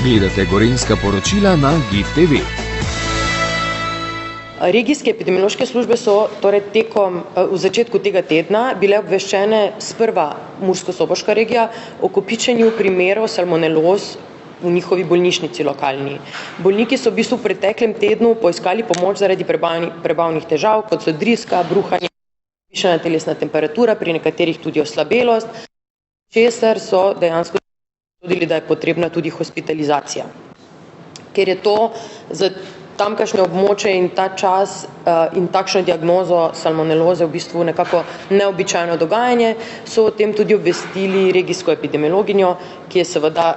Gledate Gorenjska poročila na GIF TV. Regijske epidemiološke službe so torej v začetku tega tedna bile obveščene sprva Mursko-Soboška regija o kopičenju primerov salmoneloz v njihovi bolnišnici lokalni. Bolniki so v bistvu v preteklem tednu poiskali pomoč zaradi prebavnih težav, kot so driska, bruhanje, višana telesna temperatura, pri nekaterih tudi oslabelost, česar so dejansko tudi, da je potrebna tudi hospitalizacija. Ker je to za tamkajšnje območje in ta čas in takšno diagnozo salmoneloze v bistvu nekako neobičajno dogajanje, so o tem tudi obvestili regijsko epidemiologinjo, ki je seveda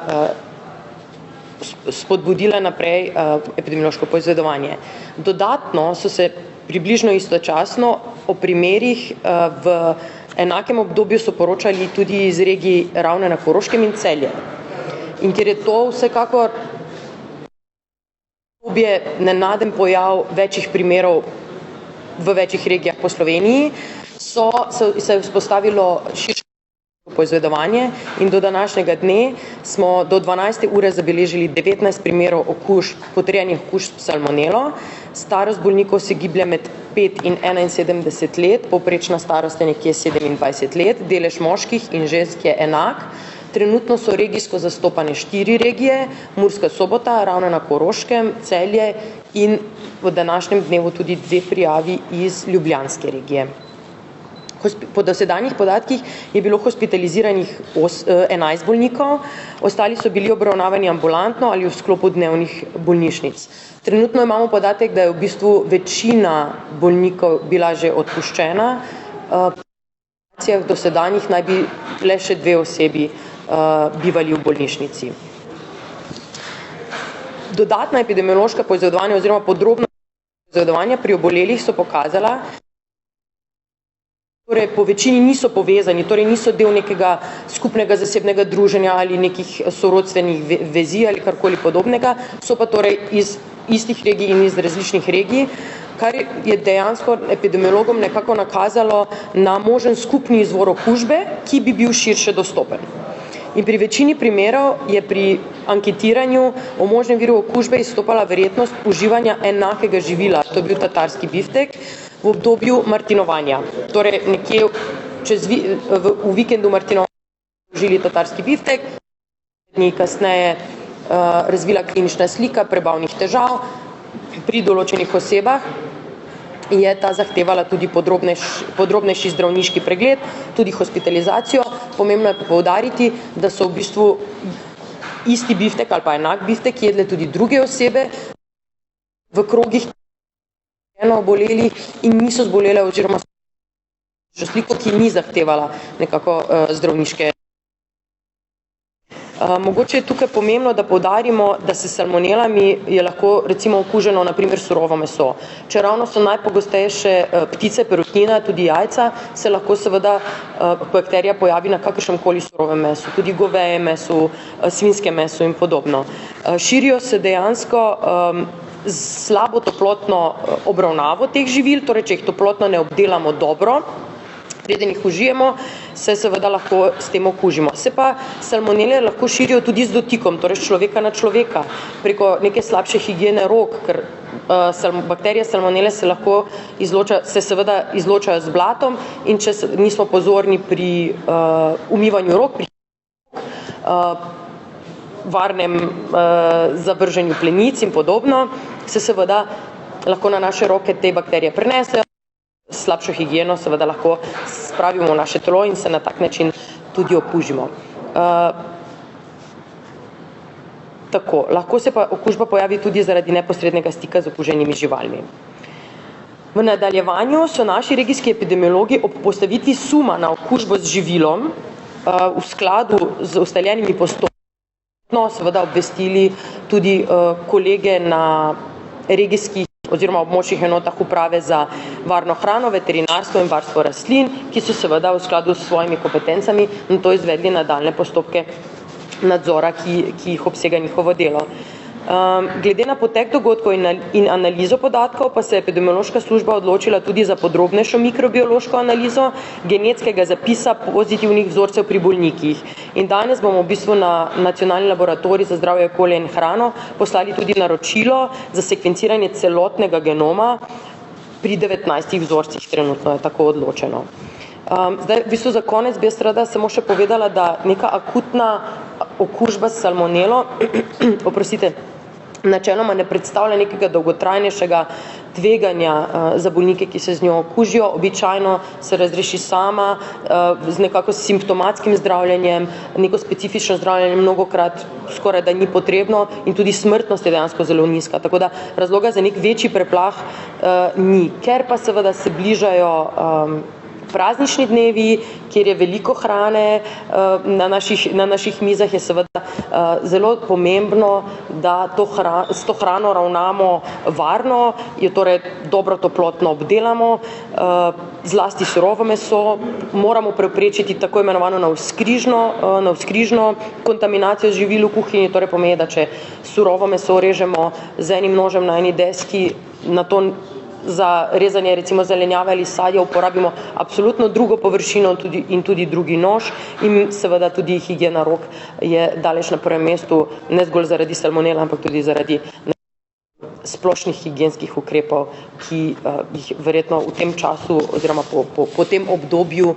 spodbudila naprej epidemiološko poizvedovanje. Dodatno so se približno istočasno o primerih v enakem obdobju so poročali tudi iz regij Ravne na Koroškem in Celje. In ker je to vsekakor nenaden pojav večjih primerov v večjih regijah po Sloveniji, se je vzpostavilo širše poizvedovanje in do današnjega dne smo do 12. ure zabeležili 19 primerov potrjenih okužb s salmonelo. Starost bolnikov se giblje med 5 in 71 let, povprečna starost je nekje 27 let, delež moških in žensk je enak. Trenutno so regijsko zastopane 4 regije, Murska Sobota, Ravne na Koroškem, Celje in v današnjem dnevu tudi 2 prijavi iz ljubljanske regije. Po dosedanjih podatkih je bilo hospitaliziranih 11 bolnikov, ostali so bili obravnavani ambulantno ali v sklopu dnevnih bolnišnic. Trenutno imamo podatek, da je v bistvu večina bolnikov bila že odpuščena, v dosedanjih naj bi le še 2 osebi bivali v bolnišnici. Dodatna epidemiološka poizvedovanja oziroma podrobna poizvedovanja pri obolelih so pokazala, torej po večini niso povezani, torej niso del nekega skupnega zasebnega druženja ali nekih sorodstvenih vezi ali karkoli podobnega, so pa torej iz istih regij in iz različnih regij, kar je dejansko epidemiologom nekako nakazalo na možen skupni izvor okužbe, ki bi bil širše dostopen. In pri večini primerov je pri anketiranju o možnem viru okužbe izstopala verjetnost uživanja enakega živila, to je bil tatarski biftek, v obdobju martinovanja. Torej nekje v vikendu martinovanja užili tatarski biftek, dni kasneje razvila klinična slika prebavnih težav, pri določenih osebah je ta zahtevala tudi podrobnejši zdravniški pregled, tudi hospitalizacijo. Pomembno je poudariti, da so v bistvu isti biftek ali pa enak biftek jedle tudi druge osebe v krogih oboleli in niso zbolele oziroma sliko, ki ni zahtevala nekako zdravniške. Mogoče je tukaj pomembno, da poudarimo, da se salmonelami je lahko recimo okuženo na primer surovo meso. Če ravno so najpogostejše ptice, perutnina, tudi jajca, se lahko seveda bakterija pojavi na kakršnemkoli surovem mesu, tudi govejem mesu, svinjskem mesu in podobno. Širijo se dejansko z slabo toplotno obravnavo teh živil, torej če jih toplotno ne obdelamo dobro, preden jih užijemo, se seveda lahko s tem okužimo. Se pa salmonele lahko širijo tudi z dotikom, torej človeka na človeka, preko neke slabše higiene rok, ker bakterije salmonele se seveda izločajo z blatom in če nismo pozorni pri umivanju rok, pri varnem zavrženju plenic in podobno, se seveda lahko na naše roke te bakterije prenesejo, slabšo higieno seveda lahko spravimo v naše telo in se na tak način tudi okužimo. Tako, lahko se pa okužba pojavi tudi zaradi neposrednega stika z okuženimi živalmi. V nadaljevanju so naši regijski epidemiologi ob postavitvi suma na okužbo z živilom v skladu z ustaljenimi postopki seveda obvestili tudi kolege na regijskih oziroma območnih enotah uprave za varno hrano, veterinarstvo in varstvo rastlin, ki so seveda v skladu s svojimi kompetencami na to izvedli nadaljnje postopke nadzora, ki jih obsega njihovo delo. Glede na potek dogodkov in analizo podatkov pa se je epidemiološka služba odločila tudi za podrobnejšo mikrobiološko analizo genetskega zapisa pozitivnih vzorcev pri bolnikih. In danes bomo v bistvu na Nacionalni laboratorij za zdravje, okolje in hrano poslali tudi naročilo za sekvenciranje celotnega genoma pri 19 vzorcih, trenutno je tako odločeno. Zdaj, v bistvu za konec bi jaz rada samo še povedala, da neka akutna okužba s salmonelo, načeloma ne predstavlja nekega dolgotrajnejšega tveganja za bolnike, ki se z njo okužijo. Običajno se razreši sama z nekako simptomatskim zdravljenjem, neko specifično zdravljenje mnogokrat skoraj da ni potrebno in tudi smrtnost je dejansko zelo nizka. Tako da razloga za nek večji preplah ni. Ker pa seveda se bližajo praznični dnevi, kjer je veliko hrane na naših mizah, je seveda zelo pomembno, da s to hrano ravnamo varno, jo torej dobro toplotno obdelamo, zlasti surovo meso, moramo preprečiti tako imenovano navzkrižno kontaminacijo živil v kuhinji, torej pomeni, da če surovo meso režemo z enim nožem na eni deski, na to za rezanje recimo zelenjave ali sadja uporabimo absolutno drugo površino in tudi drugi nož in seveda tudi higiena rok je daleč na prvem mestu, ne zgolj zaradi salmonela, ampak tudi zaradi splošnih higienskih ukrepov, ki jih verjetno v tem času oziroma po tem obdobju.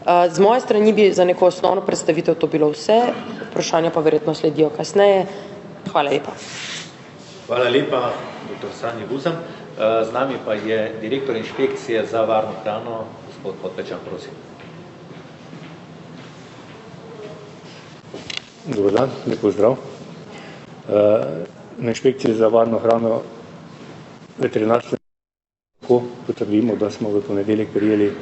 Z moje strani bi za neko osnovno predstavitev to bilo vse, vprašanja pa verjetno sledijo kasneje. Hvala lepa. Hvala lepa, dr. Sanja Guzem. Z nami pa je direktor inšpekcije za varno hrano, gospod Podpečan, prosim. Dobar dan, lep pozdrav. Na inšpekciji za varno hrano veterinarstvo lahko potrdimo, da smo v ponedeljek prijeli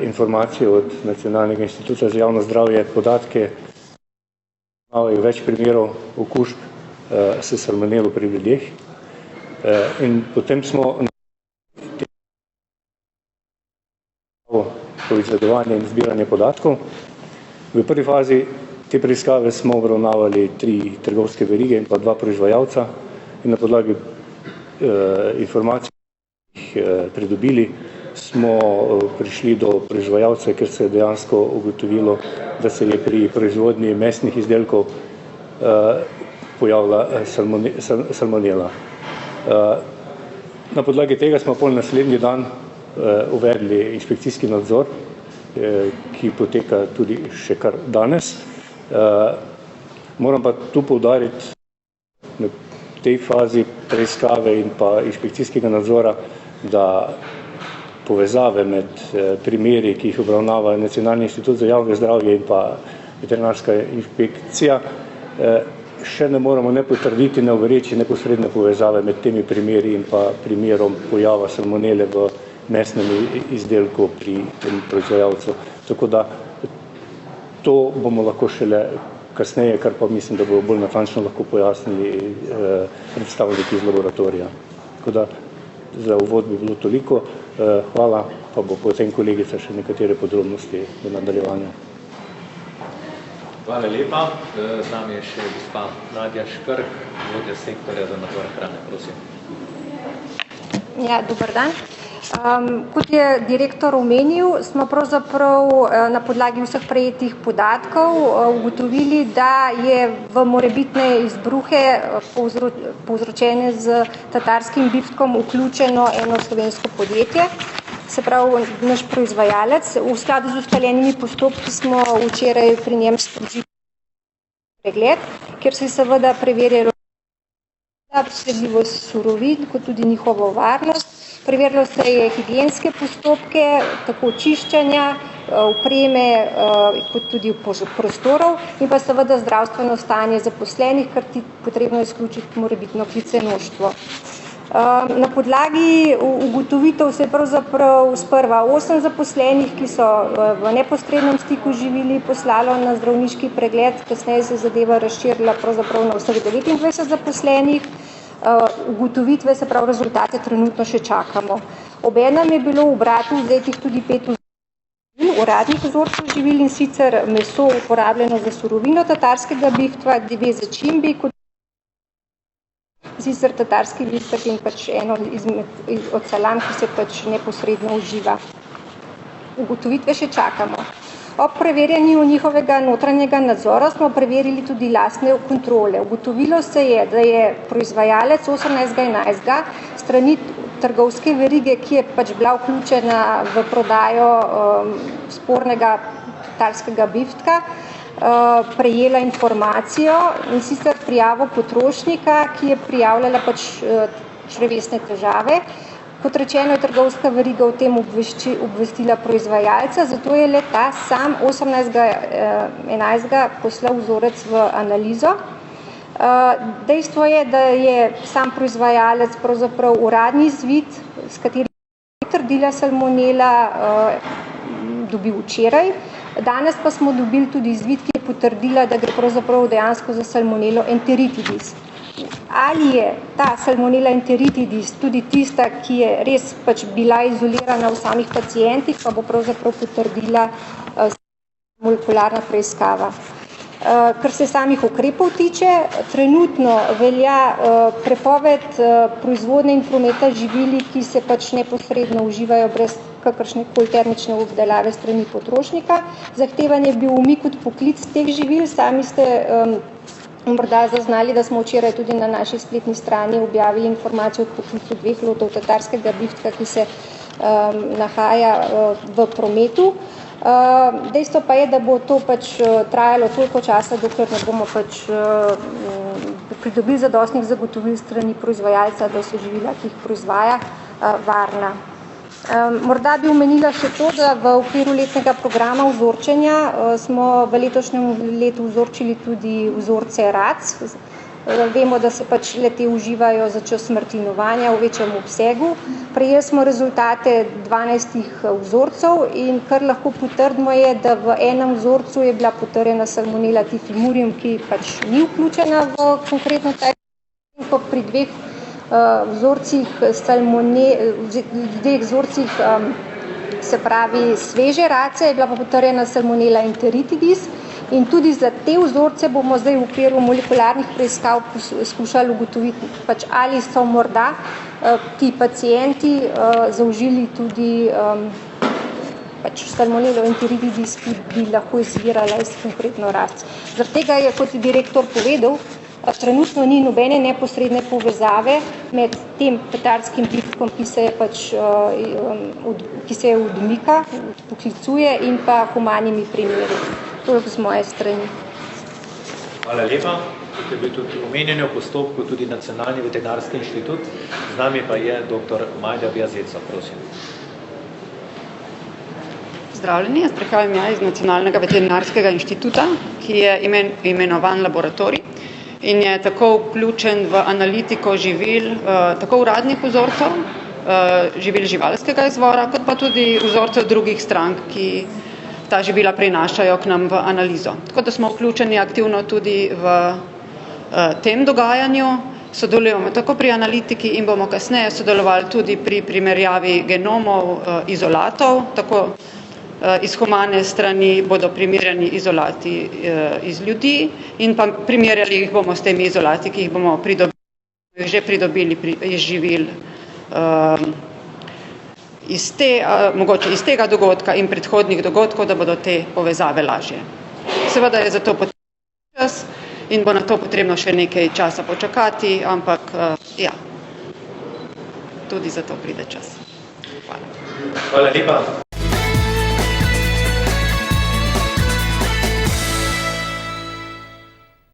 informacije od Nacionalnega inštituta za javno zdravje, podatke, imajo več primerov okužb s salmonelo pri ljudeh. In potem smo poizvedovanje in zbiranje podatkov. V prvi fazi te preiskave smo obravnavali 3 trgovske verige in pa 2 proizvajalca in na podlagi informacij, ki jih pridobili, smo prišli do proizvajalca, ker se je dejansko ugotovilo, da se je pri proizvodnji mesnih izdelkov pojavila salmonela. Na podlagi tega smo pol naslednji dan uvedli inšpekcijski nadzor, ki poteka tudi še kar danes. Moram pa tu poudariti na tej fazi preiskave in pa inšpekcijskega nadzora, da povezave med primeri, ki jih obravnava Nacionalni inštitut za javno zdravje in pa veterinarska inšpekcija, še ne moramo ne potrditi, ne overeči neposredne povezave med temi primeri in pa primerom pojava salmonele v mesnem izdelku pri tem proizvajalcu. Tako da to bomo lahko šele kasneje, kar pa mislim, da bo bolj natančno lahko pojasnili predstavniki iz laboratorija. Tako da za uvod bi bilo toliko. Hvala, pa bo potem kolegica še nekatere podrobnosti v nadaljevanju. Hvala lepa. Z nami je še gospa Nadja Škrk, vodja sektorja za nadzor hrane, prosim. Ja, dober dan. Kot je direktor omenil, smo pravzaprav na podlagi vseh prejetih podatkov ugotovili, da je v morebitne izbruhe povzročene z tatarskim biftkom vključeno eno slovensko podjetje, se pravi naš proizvajalec. V skladu z ustaljenimi postopki smo včeraj pri njem sprožili pregled, kjer se je seveda preverjalo sledljivost surovin, kot tudi njihovo varnost. Preverilo se je higienske postopke, tako čiščenja, opreme, kot tudi prostorov in pa seveda zdravstveno stanje zaposlenih, kar ti potrebno izključiti morebitno klicenoštvo. Na podlagi ugotovitev se je pravzaprav sprva 8 zaposlenih, ki so v neposrednem stiku z živili, poslalo na zdravniški pregled, kasneje se zadeva razširila pravzaprav na vseh 29 zaposlenih. Ugotovitve, se pravi rezultate, trenutno še čakamo. Obenem je bilo v obratu vzetih tudi 5 vzorcev, uradnih vzorcev živil, in sicer meso uporabljeno za surovino tatarskega biftva, dve začimbi, kot sicer tatarski biftek in pač eno od salam, ki se pač neposredno uživa. Ugotovitve še čakamo. Ob preverjanju njihovega notranjega nadzora smo preverili tudi lastne kontrole. Ugotovilo se je, da je proizvajalec 18.11. strani trgovske verige, ki je pač bila vključena v prodajo spornega tatarskega biftka, prejela informacijo, in sicer prijavo potrošnika, ki je prijavljala pač črevesne težave. Kot rečeno, je trgovska veriga o tem obvestila proizvajalca, zato je le ta sam 18.11. poslal vzorec v analizo. Dejstvo je, da je sam proizvajalec pravzaprav uradni izvid, s katerim je potrdila salmonela, dobil včeraj. Danes pa smo dobili tudi izvid, ki je potrdila, da gre pravzaprav dejansko za salmonelo enteritidis. Ali je ta salmonela enteritidis tudi tista, ki je res pač bila izolirana v samih pacientih, pa bo pravzaprav potrdila molekularna preiskava. Kar se samih ukrepov tiče, trenutno velja prepoved proizvodnje in prometa živili, ki se pač neposredno uživajo brez kakršnekoli termične obdelave strani potrošnika. Zahtevan je bil umik od poklic teh živil. Sami ste morda zaznali, da smo včeraj tudi na naši spletni strani objavili informacijo o poklicu 2 lotov tatarskega biftka, ki se nahaja v prometu. Dejstvo pa je, da bo to pač trajalo toliko časa, dokler ne bomo pač pridobili zadostnih zagotovil strani proizvajalca, da so živila, ki jih proizvaja, varna. Morda bi omenila še to, da v okviru letnega programa vzorčenja smo v letošnjem letu vzorčili tudi vzorce rac. Vemo, da se pač le-te uživajo za čas smrtinovanja v večjem obsegu. Prejeli smo rezultate 12 vzorcev in kar lahko potrdimo je, da v enem vzorcu je bila potrjena salmonela typhimurium, ki pač ni vključena v konkretno ta pri dveh vzorcih se pravi sveže race, je bila pa potrjena salmonela enteritidis, in tudi za te vzorce bomo zdaj v okviru molekularnih preiskav skušali ugotoviti, pač ali so morda ti pacienti zaužili tudi pač salmonelo enteritidis, ki bi lahko izvirala iz konkretno rac. Zaradi tega je, kot je direktor povedal, trenutno ni nobene neposredne povezave med tem tatarskim biftkom, ki se je odmika, poklicuje, in pa humanimi primeri. Toliko z moje strani. Hvala lepa. Tukaj je bil tudi omenjen v postopku tudi Nacionalni veterinarski inštitut. Z nami pa je dr. Majda Bjazeca, prosim. Pozdravljeni, jaz prihajam iz Nacionalnega veterinarskega inštituta, ki je imenovan laboratorij in je tako vključen v analitiko živil, tako uradnih vzorcev, živil živalskega izvora, kot pa tudi vzorcev drugih strank, ki ta živila prinašajo k nam v analizo. Tako da smo vključeni aktivno tudi v tem dogajanju, sodelujemo tako pri analitiki in bomo kasneje sodelovali tudi pri primerjavi genomov izolatov, tako iz humane strani bodo primerjani izolati iz ljudi in pa primerjali jih bomo s temi izolati, ki jih bomo že pridobili iz živil mogoče iz tega dogodka in predhodnih dogodkov, da bodo te povezave lažje. Seveda je za to potrebno čas in bo na to potrebno še nekaj časa počakati, ampak ja, tudi za to pride čas. Hvala. Hvala lepa.